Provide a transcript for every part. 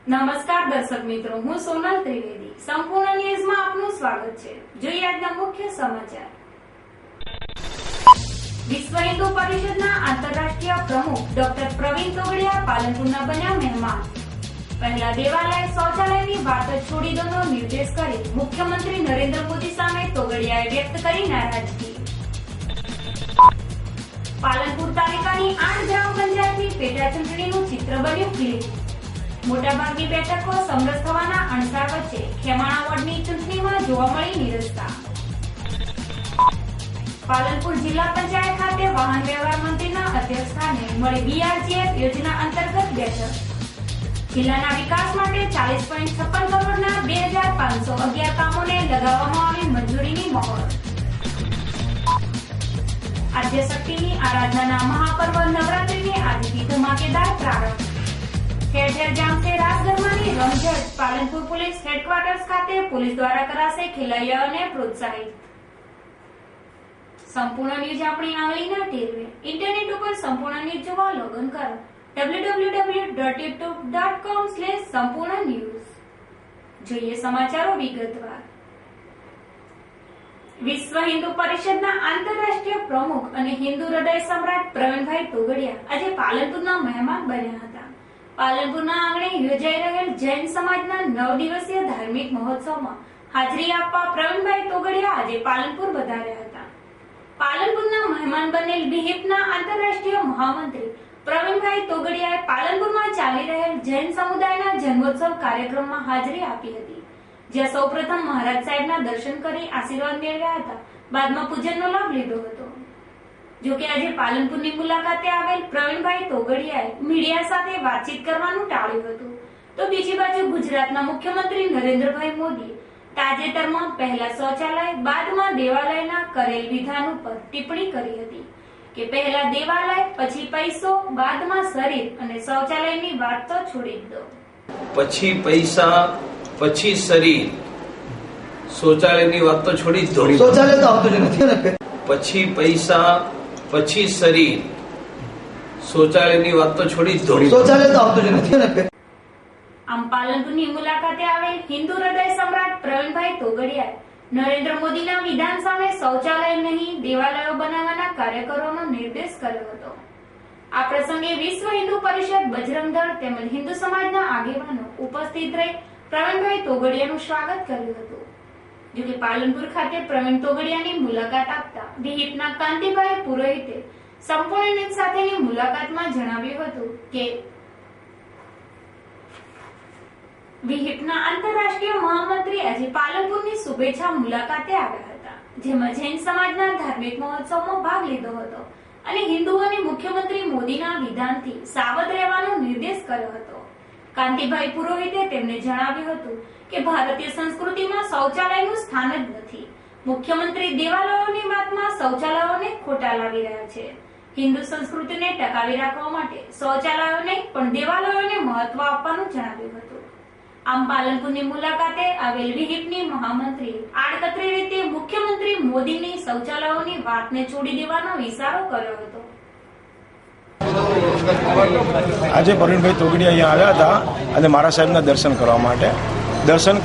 નમસ્કાર દર્શક મિત્રો, હું સોનલ ત્રિવેદી. સંપૂર્ણ ન્યૂઝમાં આપનું સ્વાગત છે. જોઈએ આજના મુખ્ય સમાચાર. વિશ્વ હિન્દુ પરિષદના આંતરરાષ્ટ્રીય પ્રમુખ ડોક્ટર પ્રવીણ તોગડિયા પાલનપુરના બન્યા મહેમાન. પહેલા દેવાલય શૌચાલયની વાત છોડી દોનો નિર્દેશ કરી મુખ્યમંત્રી નરેન્દ્ર મોદી સામે તોગડિયાએ વ્યક્ત કરી નારાજગી. પાલનપુર તાલુકાની 8 ગ્રામ પંચાયતની પેટા ચૂંટણીનું ચિત્ર બન્યું ક્લિપ. મોટાભાગની બેઠકો સમરસ થવાના અણસાર વચ્ચે ખેમાણા વોર્ડની ચૂંટણીમાં જોવા મળી નીરસતા. પાલનપુર જિલ્લા પંચાયત ખાતે વાહન વ્યવહાર મંત્રીના અધ્યક્ષસ્થાને મળી BRGF યોજના અંતર્ગત બેઠક. જિલ્લાના વિકાસ માટે 40.56 કરોડના 2511 કામોને લગાવવામાં આવી મંજૂરીની મહોર. આદ્યશક્તિની આરાધનાના મહાપર્વ નવરાત્રીની આજથી ધમાકેદાર પ્રારંભ. ઠેર ઠેર જામશે રાસ ગરબાની રમઝટ. પાલનપુર પોલીસ હેડક્વાર્ટર્સ ખાતે પોલીસ દ્વારા કરાશે ખેલૈયાઓને પ્રોત્સાહિત. સંપૂર્ણ ન્યૂઝ આપણી આંગળીના ટેરવે. ઇન્ટરનેટ ઉપર સંપૂર્ણ ન્યૂઝ જોવા લોગિન કરો www.youtube.com/sampoornanews. જોઈએ સમાચારો વિગતવાર. વિશ્વ હિન્દુ પરિષદના આંતરરાષ્ટ્રીય પ્રમુખ અને હિન્દુ હૃદય સમ્રાટ પ્રવીણભાઈ તોગડિયા આજે પાલનપુરના મહેમાન બન્યા હતા. પાલનપુરના આંગણે યોજાઈ રહેલ જૈન સમાજના 9 દિવસીય ધાર્મિક મહોત્સવમાં હાજરી આપવા પ્રવીણભાઈ તોગડિયા આજે પાલનપુર પધાર્યા હતા. પાલનપુરના મહેમાન બનેલ વિહિપના આંતરરાષ્ટ્રીય મહામંત્રી પ્રવીણભાઈ તોગડિયાએ પાલનપુરમાં ચાલી રહેલ જૈન સમુદાયના જન્મોત્સવ કાર્યક્રમમાં હાજરી આપી હતી, જ્યાં સૌપ્રથમ મહારાજ સાહેબના દર્શન કરી આશીર્વાદ મેળવ્યા હતા. બાદમાં પૂજનનો લાભ લીધો હતો. જોકે આજે પાલનપુરની મુલાકાતે આવેલ પ્રવીણભાઈ તોગડિયાએ મીડિયા સાથે વાતચીત કરવાનું ટાળ્યું હતું. તો બીજી બાજુ ગુજરાતના મુખ્યમંત્રી નરેન્દ્રભાઈ મોદીએ તાજેતરમાં પહેલા શૌચાલય બાદમાં દેવાલયના કરેલ વિધાન ઉપર ટિપ્પણી કરી હતી કે પહેલા દેવાલય પછી પૈસો બાદમાં શરીર અને શૌચાલયની વાત તો છોડી દો. પછી પૈસા પછી શરીર, શૌચાલયની વાત તો છોડી જ દો. શૌચાલય તો આવતું જ નથી ને. પછી પૈસા પછી શરીર, શૌચાલયની વાત તો છોડી જ દો. શૌચાલય તો આવતું જ નથી ને. આમ પાલનપુરની મુલાકાતે આવેલ હિન્દુ હૃદય સમ્રાટ પ્રવીણભાઈ તોગડિયાએ નરેન્દ્ર મોદીના વિધાન સામે શૌચાલય નહીં દેવાલયો બનાવવાના કાર્યકરોનો નિર્દેશ કર્યો હતો. આ પ્રસંગે વિશ્વ હિન્દુ પરિષદ, બજરંગ દળ તેમજ હિન્દુ સમાજના આગેવાનો ઉપસ્થિત રહી પ્રવીણભાઈ તોગડિયાનું સ્વાગત કર્યું હતું. જોકે પાલનપુર ખાતે પ્રવીણ તોગડિયાની મુલાકાત આપતા વિહિપના કાંતિભાઈ પુરોહિતે સંપૂર્ણ ન્યૂઝ સાથેની મુલાકાતમાં જણાવ્યું હતું કે વિહિપના આંતરરાષ્ટ્રીય મહામંત્રી આજે પાલનપુરની શુભેચ્છા મુલાકાતે આવ્યા હતા, જેમાં જૈન સમાજના ધાર્મિક મહોત્સવમાં ભાગ લીધો હતો અને હિન્દુઓને મુખ્યમંત્રી મોદીના વિધાનથી સાવધ રહેવાનો નિર્દેશ કર્યો હતો. કાંતિભાઈ પુરોહિતે તેમને જણાવ્યું હતું કે ભારતીય સંસ્કૃતિમાં શૌચાલયનું સ્થાન જ નથી. મુખ્યમંત્રી દેવાલયોની વાતમાં શૌચાલયોને ખોટા લાવી રહ્યા છે. હિન્દુ સંસ્કૃતિને ટકાવી રાખવા માટે શૌચાલયોને પણ દેવાલયોને મહત્વ આપવાનું જણાવ્યું હતું. આમ પાલનપુરની મુલાકાતે આવેલ વિહિપની મહામંત્રી આડકતરી રીતે મુખ્યમંત્રી મોદીની શૌચાલયોની વાતને છોડી દેવાનો ઇશારો કર્યો હતો. આજે પ્રવીણભાઈ તોગડિયા અહીંયા આવ્યા હતા અને મારા સાહેબના દર્શન કરવા માટે. દર્શન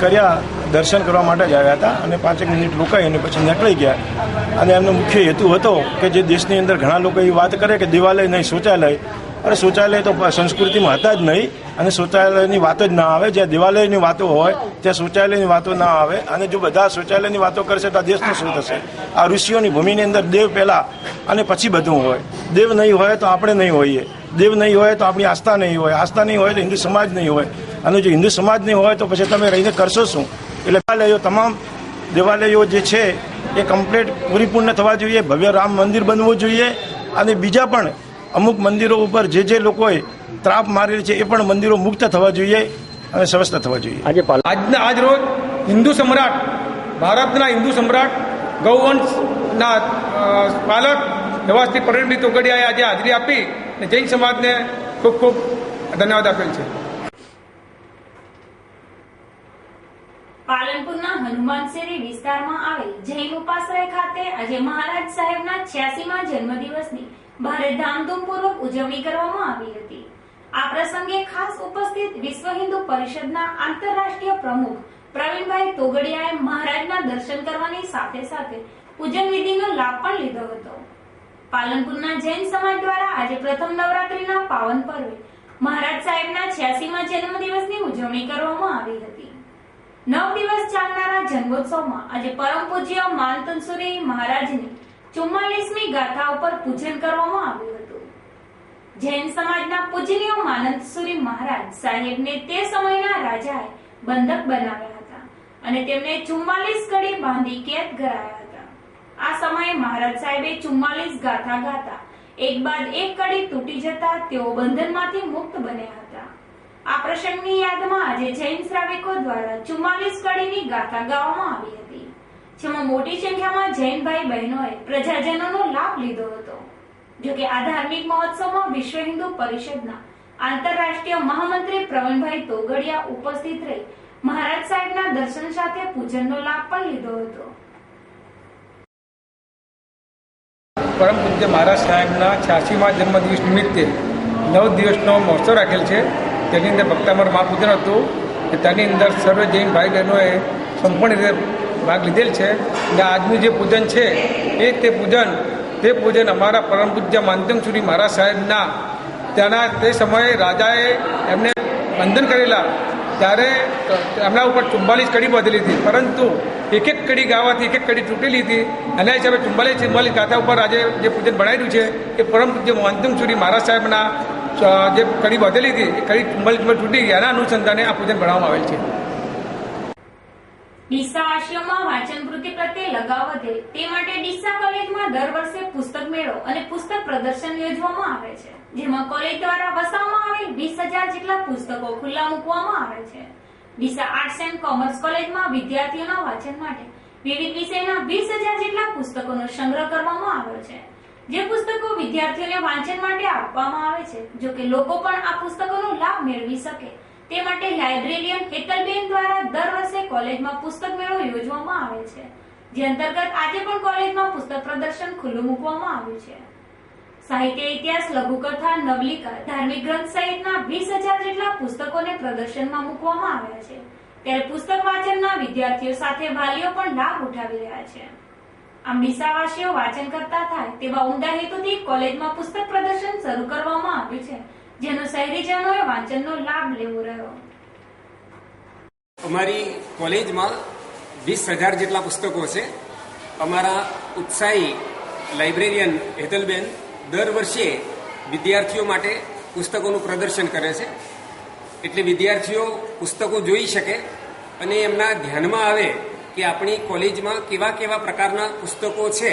કરવા માટે જ આવ્યા હતા અને 5 મિનિટ રોકાઈ અને પછી નીકળી ગયા. અને એમનો મુખ્ય હેતુ હતો કે જે દેશની અંદર ઘણા લોકો એવી વાત કરે કે દેવાલય નહીં શૌચાલય, અરે શૌચાલય તો સંસ્કૃતિમાં હતા જ નહીં અને શૌચાલયની વાતો જ ના આવે. જ્યાં દેવાલયની વાતો હોય ત્યાં શૌચાલયની વાતો ના આવે. અને જો બધા શૌચાલયની વાતો કરશે તો આ દેશનું શું થશે? આ ઋષિઓની ભૂમિની અંદર દેવ પહેલા અને પછી બધું હોય. દેવ નહીં હોય તો આપણે નહીં હોઈએ, દેવ નહીં હોય તો આપણી આસ્થા નહીં હોય, આસ્થા નહીં હોય તો હિન્દુ સમાજ નહીં હોય. અને જો હિન્દુ સમાજ નહીં હોય તો પછી તમે રહીને કરશો શું? એટલે દેવાલયો, તમામ દેવાલયો જે છે એ કમ્પ્લીટ પરિપૂર્ણ થવા જોઈએ. ભવ્ય રામ મંદિર બનવું જોઈએ. અને બીજા પણ અમુક મંદિરો ઉપર જે લોકોએ ત્રાપ મારેલી છે એ પણ મંદિરો મુક્ત થવા જોઈએ અને સ્વસ્થ થવા જોઈએ. આજ રોજ હિન્દુ સમ્રાટ, ભારતના હિન્દુ સમ્રાટ, ગૌવંશના પાલક એવા શ્રી પ્રવીણભાઈ તોગડિયાએ આજે હાજરી આપી અને જૈન સમાજને ખૂબ ખૂબ ધન્યવાદ આપેલ છે. પાલનપુરના હનુમાનશેરી વિસ્તારમાં આવેલ જૈન ઉપાશ્રય ખાતે આજે મહારાજ સાહેબના 86મા જન્મદિવસની ભારે ધામધૂમપૂર્વક ઉજવણી કરવામાં આવી હતી. આ પ્રસંગે ખાસ ઉપસ્થિત વિશ્વ હિન્દુ પરિષદના આંતરરાષ્ટ્રીય પ્રમુખ પ્રવીણભાઈ તોગડિયાએ મહારાજના દર્શન કરવાની સાથે સાથે પૂજન વિધિનો લાભ પણ લીધો હતો. પાલનપુરના જૈન સમાજ દ્વારા આજે પ્રથમ નવરાત્રીના પાવન પર્વે મહારાજ સાહેબના 86મા જન્મદિવસની ઉજવણી કરવામાં આવી હતી. 9 દિવસ ચાલનારા જન્મોત્સવમાં આજે પરમ પૂજ્ય માનતનસુરી મહારાજની 44મી ગાથા ઉપર પૂજન કરવામાં આવ્યું હતું. જૈન સમાજના પૂજનીય માનંતસુરી મહારાજ સાહેબને તે સમયના રાજાએ બંધક બનાવ્યા હતા અને તેમને 44 કડી બાંધી કેદ કરાયા હતા. આ સમયે મહારાજ સાહેબે 44 ગાથા ગાતા એક બાદ એક કડી તૂટી જતા તેઓ બંધનમાંથી મુક્ત બન્યા હતા. આ પ્રસંગની યાદમાં આજે જૈન શ્રાવિકો દ્વારા 44 કડીની ગાથા ગાવામાં આવી હતી, જેમાં મોટી સંખ્યામાં જૈન ભાઈ બહેનોએ પ્રજાજનોનો લાભ લીધો હતો. જોકે આ ધાર્મિક મહોત્સવમાં વિશ્વ હિન્દુ પરિષદના આંતરરાષ્ટ્રીય મહામંત્રી પ્રવીણભાઈ તોગડિયા ઉપસ્થિત રહી મહારાજ સાહેબના દર્શન સાથે પૂજનનો લાભ પણ લીધો હતો. પરમ પૂજ્ય મહારાજ સાહેબના 86મા જન્મદિવસ નિમિત્તે 9 દિવસનો મહોત્સવ રાખેલ છે. તેની અંદર ભક્તામર મહાપૂજન હતું. તેની અંદર સર્વ જૈન ભાઈ બહેનોએ સંપૂર્ણ રીતે ભાગ લીધેલ છે. અને આજનું જે પૂજન છે તે પૂજન અમારા પરમ પૂજ્ય માનતનસુરી મહારાજ સાહેબના ત્યાંના તે સમયે રાજાએ એમને બંધન કરેલા ત્યારે એમના ઉપર 44 કડી બાંધેલી હતી, પરંતુ એક કડી ગાવાથી એક કડી તૂટેલી હતી. એના હિસાબે 44 ગાથા ઉપર આજે જે પૂજન બનાવ્યું છે એ પરમ પૂજ્ય માનતનસુરી મહારાજ સાહેબના જે કડી બાંધેલી હતી એ કડી 44 તૂટી એના અનુસંધાને આ પૂજન બનાવવામાં આવેલ છે. ડીસાવાસીઓમાં વાંચન વૃત્તિ પ્રત્યે લગાવ વધે તે માટે ડીસા કોલેજમાં દર વર્ષે પુસ્તક મેળો અને પુસ્તક પ્રદર્શન યોજવામાં આવે છે, જેમાં કોલેજ દ્વારા વસાવવામાં આવેલ 20,000 જેટલા પુસ્તકો ખુલ્લા મૂકવામાં આવે છે. ડીસા આર્ટ્સ એન્ડ કોમર્સ કોલેજમાં વિદ્યાર્થીઓના વાંચન માટે વિવિધ વિષયના 20,000 જેટલા પુસ્તકોનો સંગ્રહ કરવામાં આવ્યો છે. જે પુસ્તકો વિદ્યાર્થીઓને વાંચન માટે આપવામાં આવે છે, જો કે લોકો પણ આ પુસ્તકોનો લાભ મેળવી શકે તે માટે લાઇબ્રેરિયન હેતલબેન દ્વારા દર વર્ષે કોલેજમાં પુસ્તક મેળો યોજવામાં આવે છે, જે અંતર્ગત આજે પણ કોલેજમાં પુસ્તક પ્રદર્શન ખુલ્લું મૂકવામાં આવ્યું છે. સાહિત્ય, ઇતિહાસ, લઘુકથા, નવલિકા, ધાર્મિક ગ્રંથ સહિતના 20,000 જેટલા પુસ્તકોને પ્રદર્શનમાં મૂકવામાં આવ્યા છે. ત્યારે પુસ્તક વાંચનના વિદ્યાર્થીઓ સાથે વાલીઓ પણ લાભ ઉઠાવી રહ્યા છે. આમ ડીસાવાસીઓ વાંચન કરતા થાય તેવા ઉમદા હેતુથી કોલેજમાં પુસ્તક પ્રદર્શન શરૂ કરવામાં આવ્યું છે, જેનો શહેરીજનોએ વાંચનનો લાભ લેવો રહ્યો. અમારી કોલેજમાં 20,000 જેટલા પુસ્તકો છે. અમારા ઉત્સાહી લાઇબ્રેરિયન હેતલબેન દર વર્ષે વિદ્યાર્થીઓ માટે પુસ્તકોનું પ્રદર્શન કરે છે, એટલે વિદ્યાર્થીઓ પુસ્તકો જોઈ શકે અને એમના ધ્યાનમાં આવે કે આપણી કોલેજમાં કેવા કેવા પ્રકારના પુસ્તકો છે.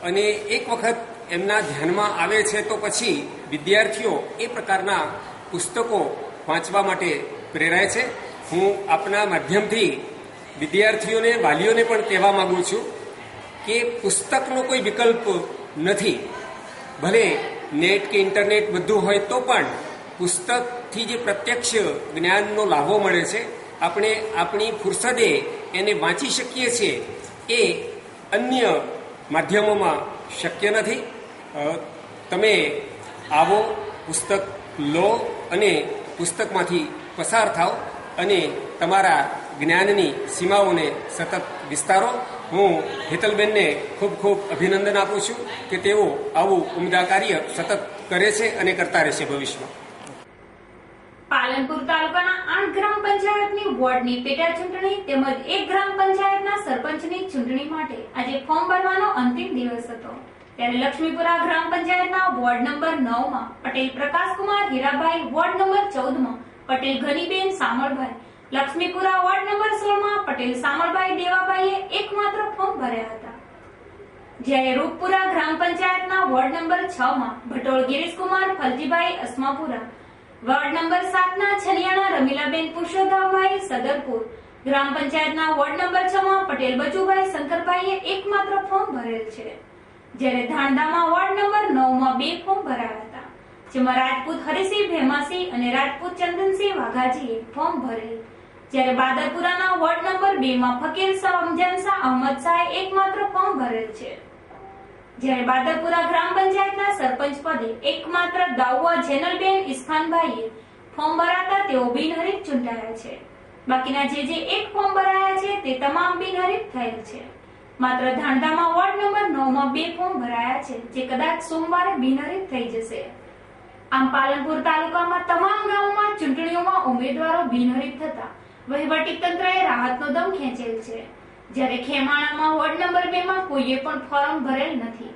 અને એક વખત એમના ધ્યાનમાં આવે છે તો પછી વિદ્યાર્થીઓ એ પ્રકારના પુસ્તકો વાંચવા માટે પ્રેરાય છે. હું આપના માધ્યમથી વિદ્યાર્થીઓને, વાલીઓને પણ કહેવા માંગુ છું કે પુસ્તકનો કોઈ વિકલ્પ નથી. ભલે નેટ કે ઇન્ટરનેટ બધું હોય તો પણ પુસ્તકથી જે પ્રત્યક્ષ જ્ઞાનનો લાભો મળે છે, આપણે આપણી ફુરસદે એને વાંચી શકીએ છીએ, એ અન્ય માધ્યમોમાં શક્ય નથી. તમે આવો, પુસ્તક લો અને પુસ્તકમાંથી પસાર થાઓ અને તમારા જ્ઞાનની સીમાઓને સતત વિસ્તારો. હું હેતલબેનને ખૂબ ખૂબ અભિનંદન આપું છું કે તેઓ આવું ઉમદા કાર્ય સતત કરે છે અને કરતા રહેશે ભવિષ્યમાં. પાલનપુર તાલુકાના 8 ગ્રામ પંચાયતની વોર્ડની પેટા ચૂંટણી તેમજ 1 ગ્રામ પંચાયતના સરપંચની ચૂંટણી માટે આજે ફોર્મ ભરવાનો અંતિમ દિવસ હતો. ત્યારે લક્ષ્મીપુરા ગ્રામ પંચાયતના વોર્ડ નંબર 9માં પટેલ પ્રકાશકુમાર હીરાભાઈ, વોર્ડ નંબર 14માં પટેલ ઘનીબેન સામળભાઈ, લક્ષ્મીપુરા વોર્ડ નંબર 16માં પટેલ સામળભાઈ દેવાભાઈએ એકમાત્ર ફોર્મ ભર્યા હતા. જ્યારે રૂપપુરા ગ્રામ પંચાયતના વોર્ડ નંબર 6માં ભટોળ ગિરીશકુમાર ફલજીભાઈ અસ્માપુરા, વોર્ડ નંબર 7ના છલિયાણા રમીલાબેન પુરુષોત્તમભાઈ સદરપુર, ગ્રામ પંચાયતના વોર્ડ નંબર 6માં પટેલ બચુભાઈ શંકરભાઈએ એકમાત્ર ફોર્મ ભરેલ છે. જ્યારે ધાણદામાં વોર્ડ નંબર 9માં 2 ફોર્મ ભરાયા હતા, જેમાં રાજપૂત હરિસિંહ ભેમાસિંહ અને રાજપૂત ચંદનસિંહ વાઘાજીએ ફોર્મ ભરેલ. જ્યારે બાદરપુરાના વોર્ડ નંબર 2માં ફકીર સમજાન શાહ અહમદ શાહે એકમાત્ર ફોર્મ ભરેલ છે. જ્યારે બાદરપુરા ગ્રામ પંચાયતના સરપંચ પદે એકમાત્ર દાઉઆ જેનલબેન ઇસ્ફાનભાઈએ ફોર્મ ભરાતા તેઓ બિનહરીફ ચૂંટાયા છે. બાકીના જે એક ફોર્મ ભરાયા છે તે તમામ બિનહરીફ થયેલ છે. માત્ર ધાણધામાં વોર્ડ નંબર 9 માં 2 ફોર્મ ભરાયા છે, જે કદાચ સોમવારે બિનહરીફ થઈ જશે. આમ પાલનપુર તાલુકામાં તમામ ગામોમાં ચૂંટણીઓમાં ઉમેદવારો બિનહરીફ થતા વહીવટી તંત્રએ રાહતનો દમ ખેંચેલ છે. જ્યારે ખેમાણામાં વોર્ડ નંબર 2 માં કોઈએ પણ ફોર્મ ભરેલ નથી,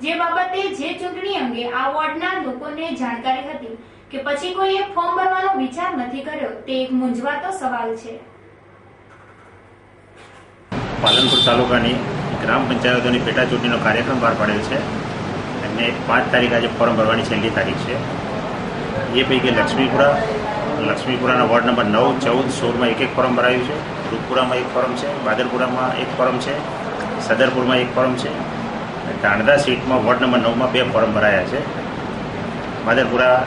જે બાબતે જે ચૂંટણી અંગે આ વોર્ડના લોકોને જાણકારી હતી કે પછી કોઈએ ફોર્મ ભરવાનો વિચાર નથી કર્યો, તે એક મૂંઝવતો સવાલ છે. પાલનપુર તાલુકાની ગ્રામ પંચાયતોની પેટા ચૂંટણીનો કાર્યક્રમ બહાર પાડેલ છે. એમને 5 તારીખ આજે ફોર્મ ભરવાની છેલ્લી તારીખ છે. એ પૈકી લક્ષ્મીપુરાના વોર્ડ નંબર 9, 14, 16માં એક ફોર્મ ભરાયું છે. રૂપપુરામાં એક ફોર્મ છે, બાદરપુરામાં એક ફોર્મ છે, સદરપુરમાં એક ફોર્મ છે. ધાણદા સીટમાં વોર્ડ નંબર 9માં 2 ફોર્મ ભરાયા છે. બાદરપુરા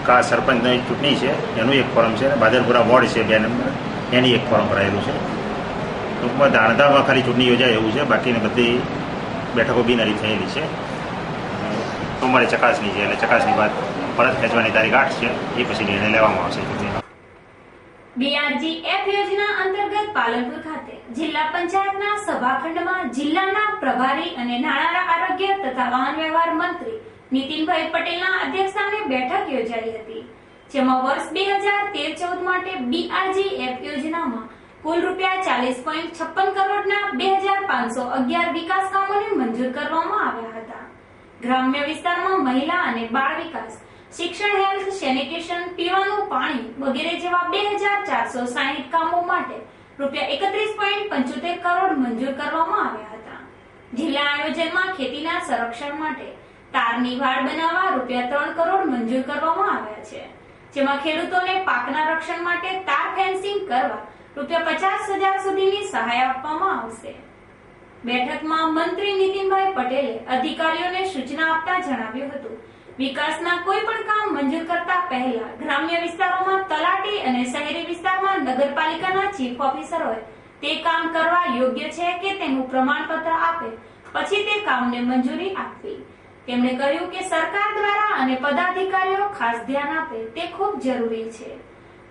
કા સરપંચની ચૂંટણી છે એનું એક ફોર્મ છે. બાદરપુરા વોર્ડ છે 2 નંબર, એની એક ફોર્મ ભરાયેલું છે. ટૂંકમાં ધાણદામાં ખાલી ચૂંટણી યોજાય એવું છે, બાકીની બધી બેઠકો બિનહરીફ થયેલી છે. સોમવારે ચકાસણી છે, એટલે ચકાસણી બાદ પરત ખેંચવાની તારીખ 8 છે. એ પછી નિર્ણય લેવામાં આવશે. BRGF યોજના અંતર્ગત પાલનપુર ખાતે જિલ્લા પંચાયતના સભાખંડમાં જિલ્લાના પ્રભારી અને નાણાં આરોગ્ય તથા વાહન વ્યવહાર મંત્રી નીતિનભાઈ પટેલના અધ્યક્ષસ્થાને બેઠક યોજાઈ હતી, જેમાં વર્ષ 2013-14 માટે BRGF યોજનામાં કુલ ₹40.56 કરોડના 2511 વિકાસ કામોને મંજૂર કરવામાં આવ્યા હતા. ગ્રામ્ય વિસ્તારમાં મહિલા અને બાળ વિકાસ, શિક્ષણ, હેલ્થ, સેનિટેશન, પીવાનું પાણી વગેરે જેવા 2460 કામો માટે ₹31.75 કરોડ મંજૂર કરવામાં આવ્યા હતા. જિલ્લા આયોજનમાં ખેતીના સંરક્ષણ માટે તારની વાડ બનાવવા ₹3 કરોડ મંજૂર કરવામાં આવ્યા છે, જેમાં ખેડૂતોને પાકના રક્ષણ માટે તાર ફેન્સિંગ કરવા ₹50,000 સુધીની સહાય આપવામાં આવશે. બેઠકમાં મંત્રી નીતિનભાઈ પટેલે અધિકારીઓને સૂચના આપતા જણાવ્યું હતું, વિકાસના કોઈ પણ કામ મંજૂર કરતા પહેલા ગ્રામ્ય વિસ્તારોમાં તલાટી અને શહેરી વિસ્તારમાં નગરપાલિકાના ચીફ ઓફિસરોએ તે કામ કરવા યોગ્ય છે કે તેનું પ્રમાણપત્ર આપે પછી તે કામને મંજૂરી આપવી. તેમણે કહ્યું કે સરકાર દ્વારા અને પદાધિકારીઓ ખાસ ધ્યાન આપે તે ખૂબ જરૂરી છે.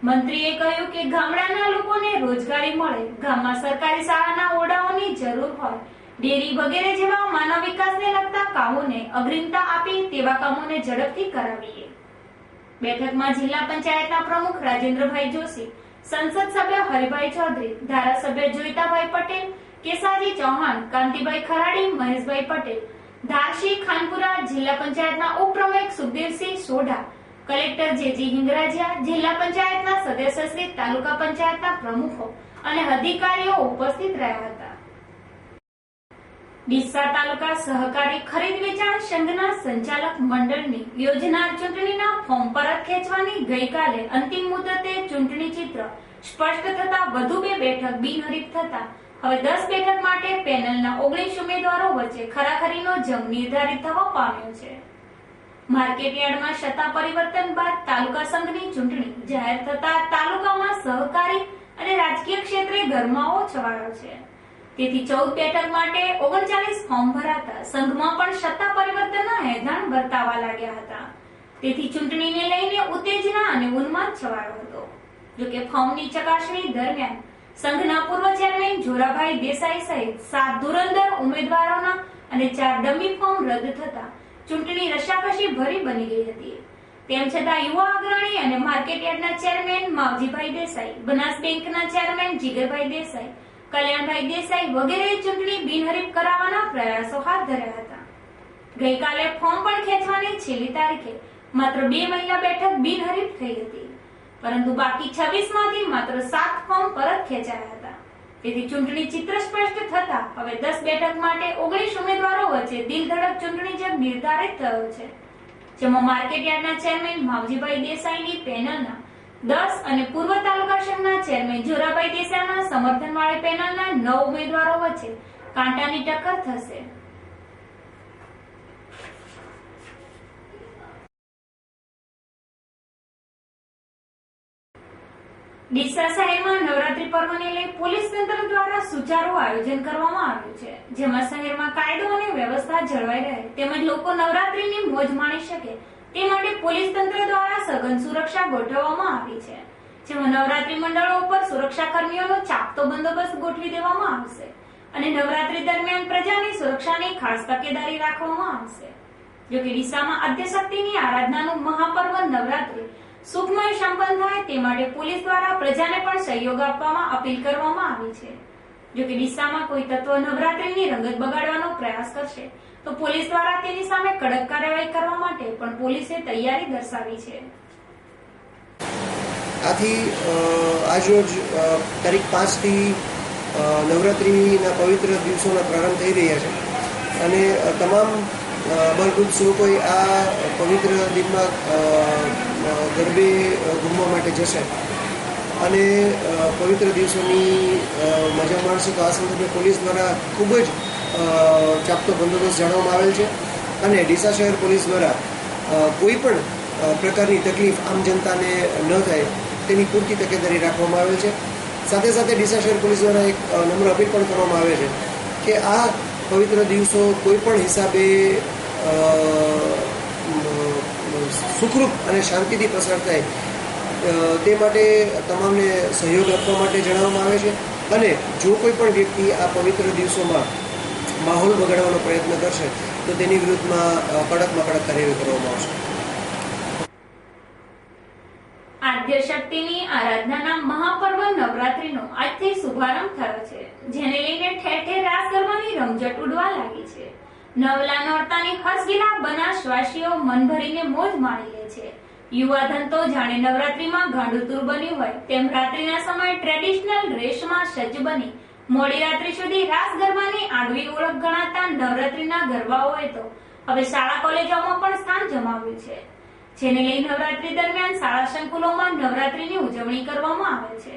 મંત્રીએ કહ્યું કે ગામડાના લોકોને રોજગારી મળે, ગામમાં સરકારી શાળાના ઓરડાઓની જરૂર હોય, ડેરી વગેરે જેવા માનવ વિકાસને લગતા કામોને અગ્રિમતા આપી તેવા કામોને ઝડપથી કરાવીએ. બેઠકમાં જિલ્લા પંચાયતના પ્રમુખ રાજેન્દ્રભાઈ જોશી, સંસદ સભ્ય હરિભાઈ ચૌધરી, ધારાસભ્ય જોઈતાભાઈ પટેલ, કેસાજી ચૌહાણ, કાંતિભાઈ ખરાડી, મહેશભાઈ પટેલ, ધારશી ખાનપુરા, જિલ્લા પંચાયતના ઉપપ્રમુખ સુખદેવસિંહ સોઢા, કલેક્ટર જેજી હિંગરાજિયા, જિલ્લા પંચાયતના સદસ્યશ્રી, તાલુકા પંચાયતના પ્રમુખો અને અધિકારીઓ ઉપસ્થિત રહ્યા હતા. ડીસા તાલુકા સહકારી ખરીદ વેચાણ સંઘના સંચાલક મંડળની યોજનાર ચૂંટણીના ફોર્મ પરત ખેંચવાની ગઈકાલે અંતિમ મુદતે ચૂંટણી ચિત્ર સ્પષ્ટ થતા વધુ 2 બેઠક બિનહરીફ થતા હવે 10 બેઠક માટે પેનલના 19 ઉમેદવારો વચ્ચે ખરાખરીનો જંગ નિર્ધારિત થવા પામ્યો છે. માર્કેટયાર્ડમાં સત્તા પરિવર્તન બાદ તાલુકા સંઘની ચૂંટણી જાહેર થતા તાલુકામાં સહકારી અને રાજકીય ક્ષેત્રે ગરમાવો છવાયો છે. તેથી 14 બેઠક માટે 39 ફોર્મ ભરાતા સંઘમાં પણ સત્તા પરિવર્તનના એધાણ વર્તાવા લાગ્યા હતા. તેથી ચૂંટણીને લઈને ઉત્તેજના અને ઉન્માદ છવાયો હતો. જોકે ફોર્મની ચકાસણી દરમિયાન સંઘના પૂર્વ ચેરમેન જોરાભાઈ દેસાઈ સહિત 7 ધુરંધર ઉમેદવારોના અને 4 ડમી ફોર્મ રદ થતા ચૂંટણી રસાકસી ભરી બની ગઈ હતી. તેમ છતાં યુવા અગ્રણી અને માર્કેટયાર્ડના ચેરમેન માવજીભાઈ દેસાઈ, બનાસ બેંકના ચેરમેન જીગરભાઈ દેસાઈ, કલ્યાણભાઈ દેસાઈ વગેરે ચૂંટણી બિનહરીફ કરાવવાના પ્રયાસો હાથ ધર્યા હતા. ગઈકાલે ફોર્મ પણ ખેંચવાની છેલ્લી તારીખે માત્ર 2 મહિલા બેઠક બિનહરીફ થઈ હતી, પરંતુ બાકી 26 માંથી માત્ર 7 ફોર્મ પરત ખેંચાયા હતા. તેથી ચૂંટણી ચિત્ર સ્પષ્ટ થતા હવે 10 બેઠક માટે 19 ઉમેદવારો વચ્ચે દિલધડક ચૂંટણી જંગ નિર્ધારિત થયો છે, જેમાં માર્કેટયાર્ડના ચેરમેન માવજીભાઈ દેસાઈની પેનલના 10 અને પૂર્વ તાલુકા સંઘના ચેરમેન જોરાભાઈ દેસાઈના સમર્થનવાળી પેનલના 9 ઉમેદવારો વચ્ચે કાંટાની ટક્કર થશે. ડીસા શહેરમાં નવરાત્રી પર્વને લઈ પોલીસ તંત્ર દ્વારા સુચારુ આયોજન કરવામાં આવ્યું છે, જેમાં શહેરમાં કાયદો અને વ્યવસ્થા જળવાઈ રહે તેમજ લોકો નવરાત્રીની મોજ માણી શકે તે માટે પોલીસ તંત્ર દ્વારા સઘન સુરક્ષા ગોઠવવામાં આવી છે, જેમાં નવરાત્રી મંડળો ઉપર સુરક્ષા કર્મીઓનો ચાપતો બંદોબસ્ત ગોઠવી દેવામાં આવશે અને નવરાત્રી દરમિયાન પ્રજાની સુરક્ષાની ખાસ તકેદારી રાખવામાં આવશે. જોકે ડીસામાં આદ્યશક્તિની આરાધનાનું મહાપર્વ નવરાત્રી સુખમય સંપન્ન થાય તે માટે પોલીસ દ્વારા પ્રજાને પણ સહયોગ આપવામાં અપીલ કરવામાં આવી છે. જોકે ડીસામાં કોઈ તત્વ નવરાત્રીની રંગત બગાડવાનો પ્રયાસ કરશે તો પોલીસ દ્વારા તેની સામે કડક કાર્યવાહી કરવા માટે પણ પોલીસે તૈયારી દર્શાવી છે. આથી આજરોજ તારીખ 5 થી નવરાત્રિના પવિત્ર દિવસોના પ્રારંભ થઈ રહ્યા છે અને તમામ બળગુજ સૌ કોઈ આ પવિત્ર દિનમાં ગરબે ઘૂમવા માટે જશે અને પવિત્ર દિવસોની મજા માણશે. તો આ સંદર્ભે પોલીસ દ્વારા ખૂબ જ ચાપતો બંદોબસ્ત જાળવવામાં આવેલ છે અને ડીસા શહેર પોલીસ દ્વારા કોઈ પણ પ્રકારની તકલીફ આમ જનતાને ન થાય તેની પૂરતી તકેદારી રાખવામાં આવેલ છે. સાથે સાથે ડીસા શહેર પોલીસ દ્વારા એક નમ્ર અપીલ પણ કરવામાં આવે છે કે આ પવિત્ર દિવસો કોઈ પણ હિસાબે સુખરૂપ અને શાંતિથી પસાર થાય તે માટે તમામને સહયોગ આપવા માટે જણાવવામાં આવે છે અને જો કોઈ પણ વ્યક્તિ આ પવિત્ર દિવસોમાં માહોલ બગાડવાનો પ્રયત્ન કરશે તો તેની વિરુદ્ધમાં કડકમાં કડક કાર્યવાહી કરવામાં આવશે. આદ્યશક્તિની આરાધનાના મહાપર્વ નવરાત્રીનો આજથી શુભારંભ થયો છે, જેને લઈને ઠેર ઠેર રાસ ગરબાની રમઝટ ઉડવા લાગી છે. નવલા નોરતાની હર્ષગીલા બનાસવાસીઓ મન ભરીને મોજ માણી લે છે. યુવાધન તો જાણે નવરાત્રીમાં ગાંડુતુર બન્યું હોય તેમ રાત્રિના સમયે ટ્રેડિશનલ ડ્રેસમાં સજ્જ બની મોડી રાત્રિ સુધી રાસ ગરબાની આગવી ઓળખ ગણાતા નવરાત્રીના ગરબાઓએ તો હવે શાળા કોલેજોમાં પણ સ્થાન જમાવ્યું છે, જેને લઈ નવરાત્રી દરમિયાન શાળા સંકુલોમાં નવરાત્રીની ઉજવણી કરવામાં આવે છે.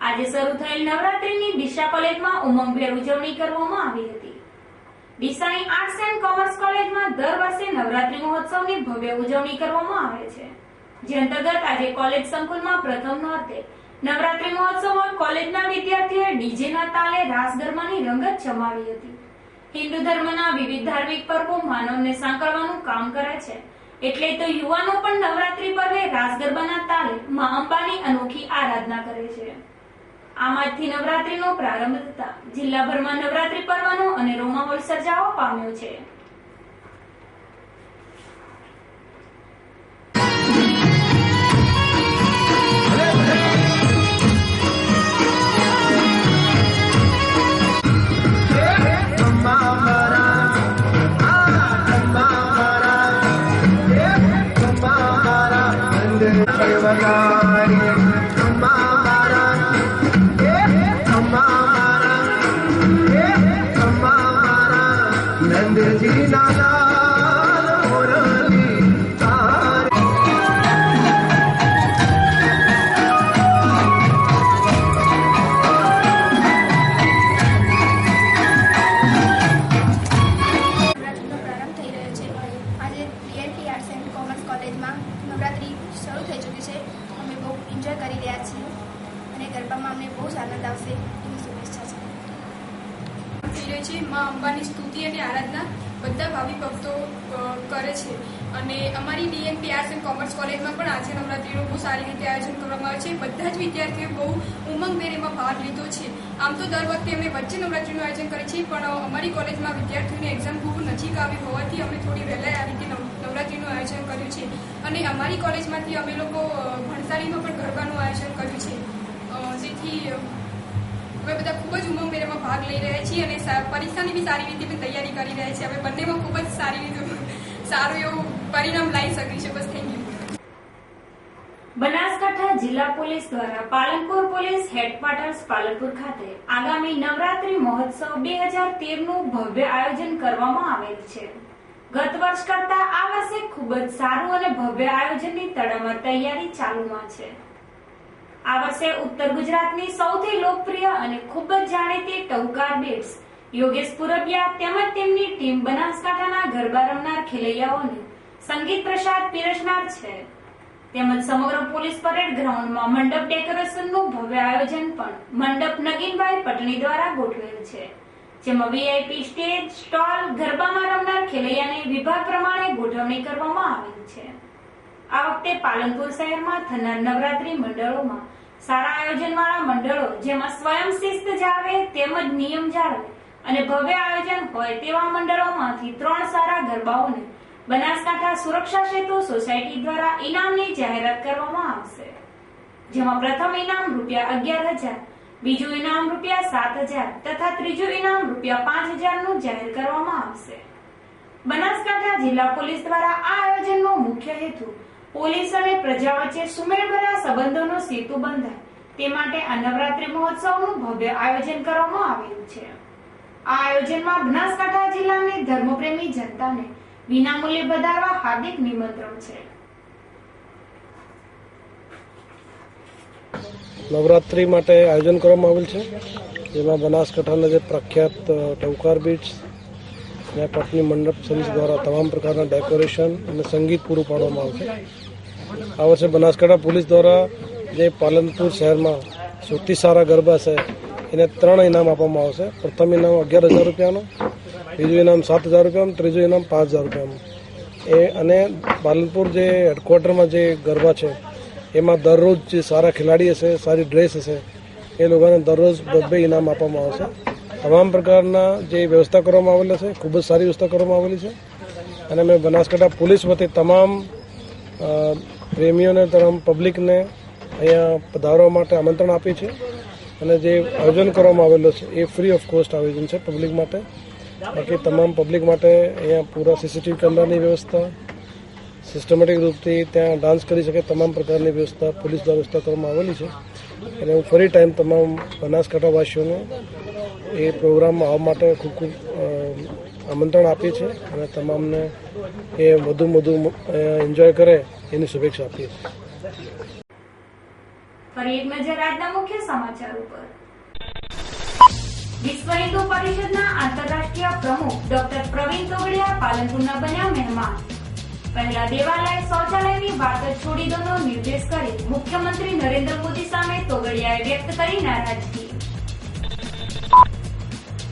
આજે શરૂ થયેલ નવરાત્રીની ડીસા કોલેજમાં ઉમંગભેર ઉજવણી કરવામાં આવી હતી. ડીસાની આર્ટ્સ એન્ડ કોમર્સ કોલેજમાં દર વર્ષે નવરાત્રી મહોત્સવની ભવ્ય ઉજવણી કરવામાં આવે છે, જે અંતર્ગત આજે કોલેજ સંકુલમાં પ્રથમ નોરતે નવરાત્રી મહોત્સવમાં કોલેજના વિદ્યાર્થીઓએ ડીજેના તાલે રાસ ગરબાની રંગત જમાવી હતી. હિન્દુ ધર્મના વિવિધ ધાર્મિક પર્વો માનવને સાંકળવાનું કામ કરે છે, એટલે તો યુવાનો પણ નવરાત્રી પર્વે રાસ ગરબાના તાલે મા અંબાની અનોખી આરાધના કરે છે. આમ આજથી નવરાત્રીનો પ્રારંભ થતા જિલ્લાભરમાં નવરાત્રી પર્વનો અનેરો માહોલ સર્જાવા પામ્યો છે. નવરાત્રી શરૂ થઈ ચૂકી છે. અમે બહુ એન્જોય કરી રહ્યા છીએ અને ગરબામાં અમને બહુ જ આનંદ આવશે એવી શુભેચ્છા છે. થઈ રહી છે મા અંબાની સ્તુતિ અને આરાધના બધા ભાવિ ભક્તો કરે છે અને અમારી ડીએનપી આર્ટ્સ એન્ડ કોમર્સ કોલેજમાં પણ આજે નવરાત્રીનું બહુ સારી રીતે આયોજન કરવામાં આવે છે. બધા જ વિદ્યાર્થીઓએ બહુ ઉમંગભેર એમાં ભાગ લીધો છે. આમ તો દર વખતે અમે વચ્ચે નવરાત્રીનું આયોજન કરીએ છીએ, પણ અમારી કોલેજમાં વિદ્યાર્થીઓની એક્ઝામ ખૂબ નજીક આવી હોવાથી અમે થોડી વહેલા આ રીતે નવરાત્રીનું આયોજન કર્યું છે અને અમારી કોલેજમાંથી અમે લોકો ભણસારીમાં પણ ગરબાનું આયોજન કર્યું છે, જેથી અમે બધા ખૂબ જ ઉમંગભેર એમાં ભાગ લઈ રહ્યા છીએ અને પરીક્ષાની બી સારી રીતે પણ તૈયારી કરી રહ્યા છીએ. અમે બંનેમાં ખૂબ જ સારી રીતે સારું એવું પરિણામ લાવી શકીશું. બસ થેન્ક યુ. બનાસકાંઠા જિલ્લા પોલીસ દ્વારા પાલનપુર પોલીસ હેડક્વાર્ટર્સ પાલનપુર ખાતે આગામી નવરાત્રી મહોત્સવ 2013નું ભવ્ય આયોજન કરવામાં આવેલ છે. ગત વર્ષ કરતા આ વર્ષે ખૂબ જ સારું અને ભવ્ય આયોજનની તડામાર તૈયારી ચાલુમાં છે. આ વર્ષે ઉત્તર ગુજરાતની સૌથી લોકપ્રિય અને ખૂબ જ જાણીતી ટહુકાર બેટ્સ યોગેશ પુરબિયા તેમજ તેમની ટીમ બનાસકાંઠાના ગરબા રમનાર ખેલૈયાઓને સંગીત પ્રસાદ પીરસનાર છે. તેમજ સમગ્ર પોલીસ પરેડ ગ્રાઉન્ડમાં મંડપ ડેકોરેશનનું ભવ્ય આયોજન પણ મંડપ નગીનભાઈ પટણી દ્વારા ગોઠવેલ છે, જેમાં વીઆઈપી સ્ટેજ, સ્ટોલ, ગરબામાં રમનાર ખેલૈયાને વિભાગ પ્રમાણે ગોઠવણી કરવામાં આવેલ છે. આ વખતે પાલનપુર શહેરમાં થનાર નવરાત્રી મંડળોમાં સારા આયોજનવાળા મંડળો જેમાં સ્વયં શિસ્ત જાળવે તેમજ નિયમ જાળવે અને ભવ્ય આયોજન હોય તેવા મંડળોમાંથી 3 સારા ગરબાઓને બનાસકાંઠા સુરક્ષા સેતુ સોસાયટી દ્વારા ઇનામની જાહેરાત કરવામાં આવશે, જેમાં પ્રથમ ઇનામ ₹11,000, બીજું ઇનામ ₹7,000 તથા ત્રીજું ઇનામ ₹5,000 નું જાહેર કરવામાં આવશે. બનાસકાંઠા જિલ્લા પોલીસ દ્વારા આ આયોજનનો મુખ્ય હેતુ પોલીસ અને પ્રજા વચ્ચે સુમેળભર્યા સંબંધોનો સેતુ બંધાય તે માટે આ નવરાત્રી મહોત્સવનું ભવ્ય આયોજન કરવામાં આવેલું છે. આ આયોજનમાં બનાસકાંઠા જિલ્લાની ધર્મપ્રેમી જનતાને વિનામૂલ્યે વધારવા હાર્દિક નિમંત્રણ છે. નવરાત્રી માટે આયોજન કરવામાં આવેલ છે, જેમાં બનાસકાંઠાના જે પ્રખ્યાત ટવકાર બીટ્સ અને પટની મંડપ સંઘ દ્વારા તમામ પ્રકારના ડેકોરેશન અને સંગીત પૂરું પાડવામાં આવશે. આ વર્ષે બનાસકાંઠા પોલીસ દ્વારા જે પાલનપુર શહેરમાં સૌથી સારા ગરબા છે એને 3 ઇનામ આપવામાં આવશે. પ્રથમ ઇનામ ₹11,000, બીજું ઇનામ ₹7,000, ત્રીજું ઇનામ ₹5,000. અને પાલનપુર જે હેડક્વાર્ટરમાં જે ગરબા છે એમાં દરરોજ જે સારા ખેલાડી હશે, સારી ડ્રેસ હશે, એ લોકોને દરરોજ 2 ઇનામ આપવામાં આવશે. તમામ પ્રકારના જે વ્યવસ્થા કરવામાં આવેલી છે, ખૂબ જ સારી વ્યવસ્થા કરવામાં આવેલી છે. અને મેં બનાસકાંઠા પોલીસ વતી તમામ પ્રેમીઓને, તમામ પબ્લિકને અહીંયા પધારવા માટે આમંત્રણ આપી છે. અને જે આયોજન કરવામાં આવેલું છે એ ફ્રી ઓફ કોસ્ટ આયોજન છે પબ્લિક માટે. બાકી તમામ પબ્લિક માટે અહીંયા પૂરા સીસીટીવી કેમેરાની વ્યવસ્થા, સિસ્ટમેટિક રૂપથી ત્યાં ડાન્સ કરી શકે તમામ પ્રકારની વ્યવસ્થા પોલીસ દ્વારા વ્યવસ્થા કરવામાં આવેલી છે. અને હું ફરી ટાઈમ તમામ બનાસકાંઠાવાસીઓને એ પ્રોગ્રામમાં આવવા માટે ખૂબ ખૂબ આમંત્રણ આપીએ છીએ અને તમામને એ વધુ એન્જોય કરે એની શુભેચ્છા આપીએ છીએ. ફરી એક નજર આજના મુખ્ય સમાચાર ઉપર. વિશ્વ હિન્દુ પરિષદના આંતરરાષ્ટ્રીય પ્રમુખ ડોક્ટર પ્રવીણ તોગડિયા પાલનપુરના બન્યા મહેમાન. પહેલા દેવાલય શૌચાલયની વાત જ છોડી દોનો નિર્દેશ કરી મુખ્યમંત્રી નરેન્દ્ર મોદી સામે તોગડિયાએ વ્યક્ત કરી નારાજગી.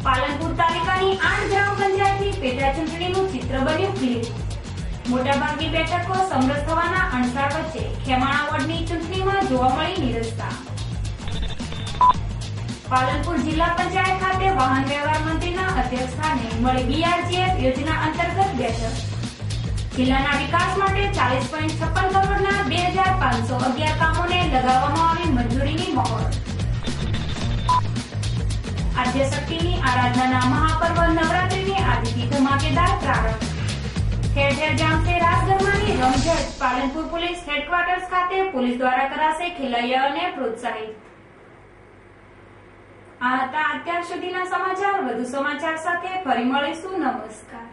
પાલનપુર તાલુકાની 8 ગ્રામ પંચાયતની પેટા ચૂંટણીનું ચિત્ર બન્યું ક્લિયર. મોટાભાગની બેઠકો સમરસ થવાના અણસાર વચ્ચે ખેમાણા વોર્ડની ચૂંટણીમાં જોવા મળી નિરસતા. પાલનપુર જિલ્લા પંચાયત ખાતે વાહન વ્યવહાર મંત્રીના અધ્યક્ષસ્થાને મળી BRGF યોજના અંતર્ગત બેઠક. જિલ્લાના વિકાસ માટે 40.56 કરોડના 2,511 કામોને લગાવવામાં આવી મંજૂરીની મહોર. આદ્યશક્તિની આરાધનાના મહાપર્વ નવરાત્રીની આજથી ધમાકેદાર પ્રારંભ. ઠેર ઠેર જામશે રાસ ગરબાની રમઝટ. પાલનપુર પોલીસ હેડક્વાર્ટર્સ ખાતે પોલીસ દ્વારા કરાશે ખેલૈયાઓને પ્રોત્સાહિત. આ હતા અત્યાર સુધીના સમાચાર. વધુ સમાચાર સાથે ફરી મળીશું. નમસ્કાર.